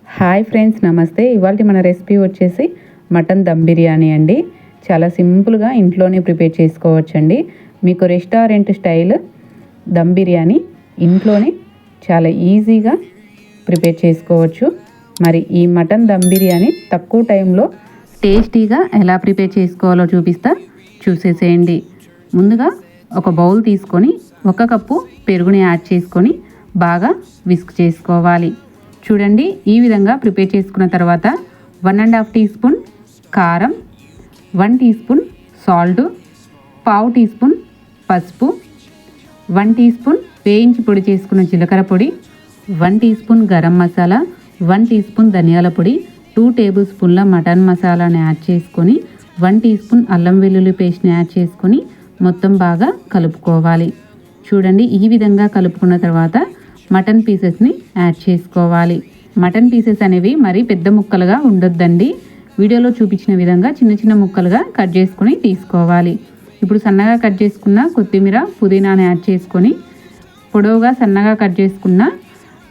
Hi friends, నమస్తే. ఇవాళ మన రెసిపీ వచ్చేసి మటన్ దమ్ బిర్యానీ అండి. చాలా సింపుల్గా ఇంట్లోనే ప్రిపేర్ చేసుకోవచ్చండి. మీకు రెస్టారెంట్ స్టైల్ దమ్ బిర్యానీ ఇంట్లోనే చాలా ఈజీగా ప్రిపేర్ చేసుకోవచ్చు. మరి ఈ మటన్ దమ్ బిర్యానీ తక్కువ టైంలో టేస్టీగా ఎలా ప్రిపేర్ చేసుకోవాలో చూసేసేయండి. ముందుగా ఒక బౌల్ తీసుకొని 1 కప్పు పెరుగుని యాడ్ చేసుకొని బాగా విస్క్ చేసుకోవాలి. చూడండి, ఈ విధంగా ప్రిపేర్ చేసుకున్న తర్వాత 1.5 టీ స్పూన్ కారం, 1 teaspoon salt, 1/2 teaspoon పసుపు, 1 టీ స్పూన్ వేయించి పొడి చేసుకున్న జీలకర్ర పొడి, 1 teaspoon garam masala, 1 teaspoon ధనియాల పొడి, 2 టేబుల్ స్పూన్ల మటన్ మసాలాని యాడ్ చేసుకొని 1 టీ స్పూన్ అల్లం వెల్లుల్లి పేస్ట్ని యాడ్ చేసుకొని మొత్తం బాగా కలుపుకోవాలి. చూడండి, ఈ విధంగా కలుపుకున్న తర్వాత మటన్ పీసెస్ని యాడ్ చేసుకోవాలి. మటన్ పీసెస్ అనేవి మరి పెద్ద ముక్కలుగా ఉండొద్దండి. వీడియోలో చూపించిన విధంగా చిన్న చిన్న ముక్కలుగా కట్ చేసుకొని తీసుకోవాలి. ఇప్పుడు సన్నగా కట్ చేసుకున్న కొత్తిమీర, పుదీనాని యాడ్ చేసుకొని పొడవుగా సన్నగా కట్ చేసుకున్న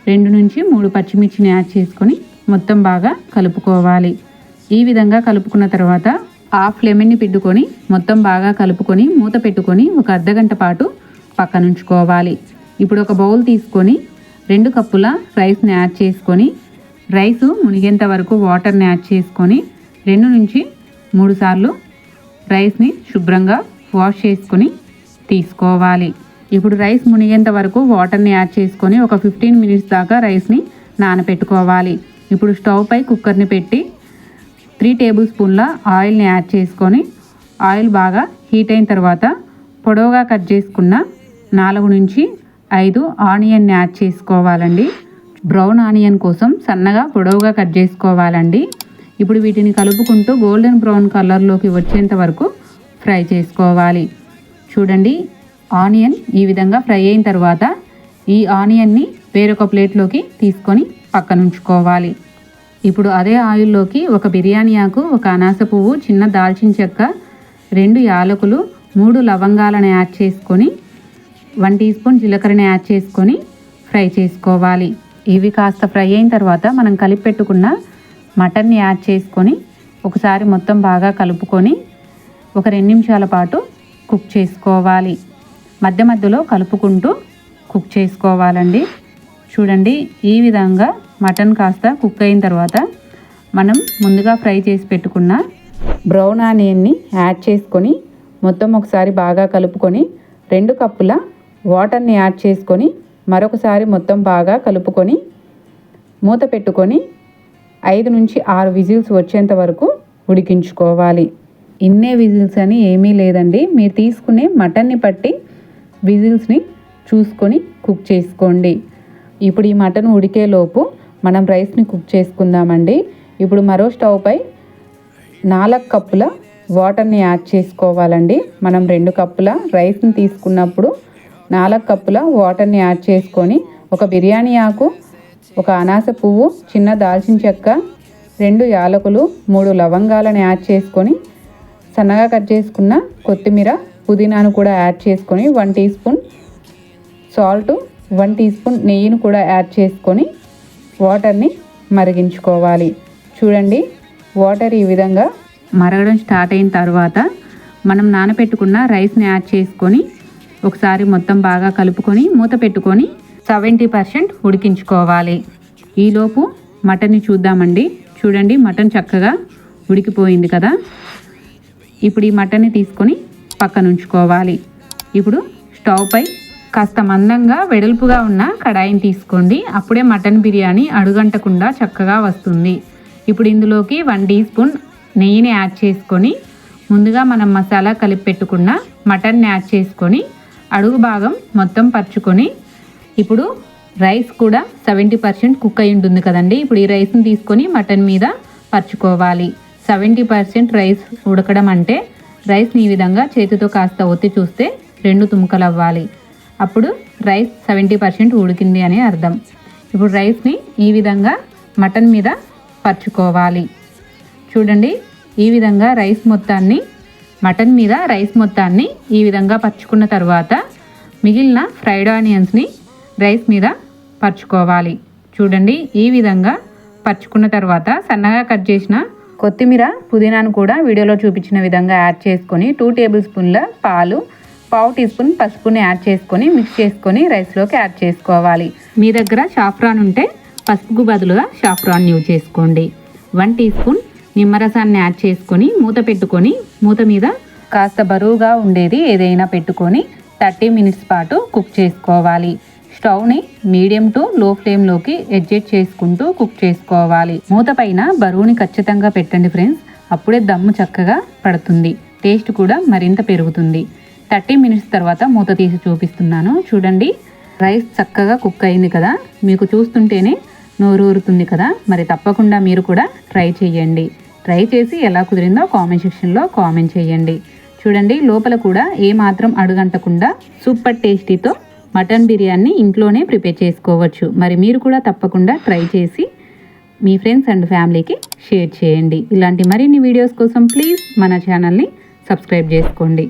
2 నుంచి 3 పచ్చిమిర్చిని యాడ్ చేసుకొని మొత్తం బాగా కలుపుకోవాలి. ఈ విధంగా కలుపుకున్న తర్వాత హాఫ్ లెమన్ని పిండుకొని మొత్తం బాగా కలుపుకొని మూత పెట్టుకొని ఒక అర్ధగంట పాటు పక్కనుంచుకోవాలి. ఇప్పుడు ఒక బౌల్ తీసుకొని 2 కప్పుల రైస్ని యాడ్ చేసుకొని రైసు మునిగేంత వరకు వాటర్ని యాడ్ చేసుకొని 2 నుంచి 3 సార్లు రైస్ని శుభ్రంగా వాష్ చేసుకొని తీసుకోవాలి. ఇప్పుడు రైస్ మునిగేంత వరకు వాటర్ని యాడ్ చేసుకొని ఒక 15 మినిట్స్ దాకా రైస్ని నానబెట్టుకోవాలి. ఇప్పుడు స్టవ్ పై కుక్కర్ని పెట్టి 3 టేబుల్ స్పూన్ల ఆయిల్ని యాడ్ చేసుకొని ఆయిల్ బాగా హీట్ అయిన తర్వాత పొడవుగా కట్ చేసుకున్న 4 నుంచి 5 ఆనియన్ని యాడ్ చేసుకోవాలండి. బ్రౌన్ ఆనియన్ కోసం సన్నగా పొడవుగా కట్ చేసుకోవాలండి. ఇప్పుడు వీటిని కలుపుకుంటూ గోల్డెన్ బ్రౌన్ కలర్లోకి వచ్చేంత వరకు ఫ్రై చేసుకోవాలి. చూడండి, ఆనియన్ ఈ విధంగా ఫ్రై అయిన తర్వాత ఈ ఆనియన్ని వేరొక ప్లేట్లోకి తీసుకొని పక్కనుంచుకోవాలి. ఇప్పుడు అదే ఆయిల్లోకి ఒక బిర్యానీ ఆకు, ఒక అనాస పువ్వు, చిన్న దాల్చిన చెక్క, 2 యాలకులు, 3 లవంగాలను యాడ్ చేసుకొని 1 టీ స్పూన్ జీలకర్రని యాడ్ చేసుకొని ఫ్రై చేసుకోవాలి. ఇవి కాస్త ఫ్రై అయిన తర్వాత మనం కలిపి పెట్టుకున్న మటన్ని యాడ్ చేసుకొని ఒకసారి మొత్తం బాగా కలుపుకొని ఒక 2 నిమిషాల పాటు కుక్ చేసుకోవాలి. మధ్య మధ్యలో కలుపుకుంటూ కుక్ చేసుకోవాలండి. చూడండి, ఈ విధంగా మటన్ కాస్త కుక్ అయిన తర్వాత మనం ముందుగా ఫ్రై చేసి పెట్టుకున్న బ్రౌన్ ఆనియన్ని యాడ్ చేసుకొని మొత్తం ఒకసారి బాగా కలుపుకొని 2 కప్పుల వాటర్ని యాడ్ చేసుకొని మరొకసారి మొత్తం బాగా కలుపుకొని మూత పెట్టుకొని 5 నుంచి 6 విజిల్స్ వచ్చేంత వరకు ఉడికించుకోవాలి. ఇన్నే విజిల్స్ అని ఏమీ లేదండి, మీరు తీసుకునే మటన్ని బట్టి విజిల్స్ని చూసుకొని కుక్ చేసుకోండి. ఇప్పుడు ఈ మటన్ ఉడికేలోపు మనం రైస్ని కుక్ చేసుకుందామండి. ఇప్పుడు మరో స్టవ్ పై 4 కప్పుల వాటర్ని యాడ్ చేసుకోవాలండి. మనం 2 కప్పుల రైస్ని తీసుకున్నప్పుడు 4 కప్పుల వాటర్ని యాడ్ చేసుకొని ఒక బిర్యానీ ఆకు, ఒక అనాస పువ్వు, చిన్న దాల్చిన చెక్క, 2 యాలకులు, 3 లవంగాలను యాడ్ చేసుకొని సన్నగా కట్ చేసుకున్న కొత్తిమీర, పుదీనాను కూడా యాడ్ చేసుకొని 1 teaspoon salt, 1 teaspoon నెయ్యిని కూడా యాడ్ చేసుకొని వాటర్ని మరిగించుకోవాలి. చూడండి, వాటర్ ఈ విధంగా మరగడం స్టార్ట్ అయిన తర్వాత మనం నానబెట్టుకున్న రైస్ని యాడ్ చేసుకొని ఒకసారి మొత్తం బాగా కలుపుకొని మూత పెట్టుకొని 70% ఉడికించుకోవాలి. ఈలోపు మటన్ని చూద్దామండి. చూడండి, మటన్ చక్కగా ఉడికిపోయింది కదా. ఇప్పుడు ఈ మటన్ని తీసుకొని పక్కన ఉంచుకోవాలి. ఇప్పుడు స్టవ్ పై కాస్త మందంగా వెడల్పుగా ఉన్న కడాయిని తీసుకోండి. అప్పుడే మటన్ బిర్యానీ అడుగంటకుండా చక్కగా వస్తుంది. ఇప్పుడు ఇందులోకి 1 టీ స్పూన్ నెయ్యిని యాడ్ చేసుకొని ముందుగా మనం మసాలా కలిపి పెట్టుకున్న మటన్ని యాడ్ చేసుకొని అడుగు భాగం మొత్తం పరుచుకొని ఇప్పుడు రైస్ కూడా 70% కుక్ అయి ఉంటుంది కదండి. ఇప్పుడు ఈ రైస్ని తీసుకొని మటన్ మీద పరుచుకోవాలి. 70% రైస్ ఉడకడం అంటే రైస్ని ఈ విధంగా చేతితో కాస్త ఒత్తి చూస్తే 2 తుముకలు అవ్వాలి. అప్పుడు రైస్ 70% ఉడికింది అని అర్థం. ఇప్పుడు రైస్ని ఈ విధంగా మటన్ మీద పరుచుకోవాలి. చూడండి, ఈ విధంగా మటన్ మీద రైస్ మొత్తాన్ని ఈ విధంగా పరుచుకున్న తర్వాత మిగిలిన ఫ్రైడ్ ఆనియన్స్ని రైస్ మీద పరుచుకోవాలి. చూడండి, ఈ విధంగా పరుచుకున్న తర్వాత సన్నగా కట్ చేసిన కొత్తిమీర పుదీనాను కూడా వీడియోలో చూపించిన విధంగా యాడ్ చేసుకొని 2 టేబుల్ స్పూన్ల పాలు, పావు టీ స్పూన్ పసుపుని యాడ్ చేసుకొని మిక్స్ చేసుకొని రైస్లోకి యాడ్ చేసుకోవాలి. మీ దగ్గర షాఫ్రాన్ ఉంటే పసుపుకు బదులుగా షాఫ్రాన్ యూజ్ చేసుకోండి. 1 టీ స్పూన్ నిమ్మరసాన్ని యాడ్ చేసుకొని మూత పెట్టుకొని మూత మీద కాస్త బరువుగా ఉండేది ఏదైనా పెట్టుకొని 30 మినిట్స్ పాటు కుక్ చేసుకోవాలి. స్టవ్ని మీడియం టు లో ఫ్లేమ్లోకి అడ్జస్ట్ చేసుకుంటూ కుక్ చేసుకోవాలి. మూత పైన బరువుని ఖచ్చితంగా పెట్టండి ఫ్రెండ్స్, అప్పుడే దమ్ము చక్కగా పడుతుంది, టేస్ట్ కూడా మరింత పెరుగుతుంది. 30 మినిట్స్ తర్వాత మూత తీసి చూపిస్తున్నాను. చూడండి, రైస్ చక్కగా కుక్ అయింది కదా, మీకు చూస్తుంటేనే నోరు ఊరుతుంది కదా. మరి తప్పకుండా మీరు కూడా ట్రై చేయండి. ట్రై చేసి ఎలా కుదిరిందో కామెంట్ సెక్షన్లో కామెంట్ చేయండి. చూడండి, లోపల కూడా ఏమాత్రం అడుగంటకుండా సూపర్ టేస్టీతో మటన్ బిర్యానీ ఇంట్లోనే ప్రిపేర్ చేసుకోవచ్చు. మరి మీరు కూడా తప్పకుండా ట్రై చేసి మీ ఫ్రెండ్స్ అండ్ ఫ్యామిలీకి షేర్ చేయండి. ఇలాంటి మరిన్ని వీడియోస్ కోసం ప్లీజ్ మన ఛానల్ని సబ్స్క్రైబ్ చేసుకోండి.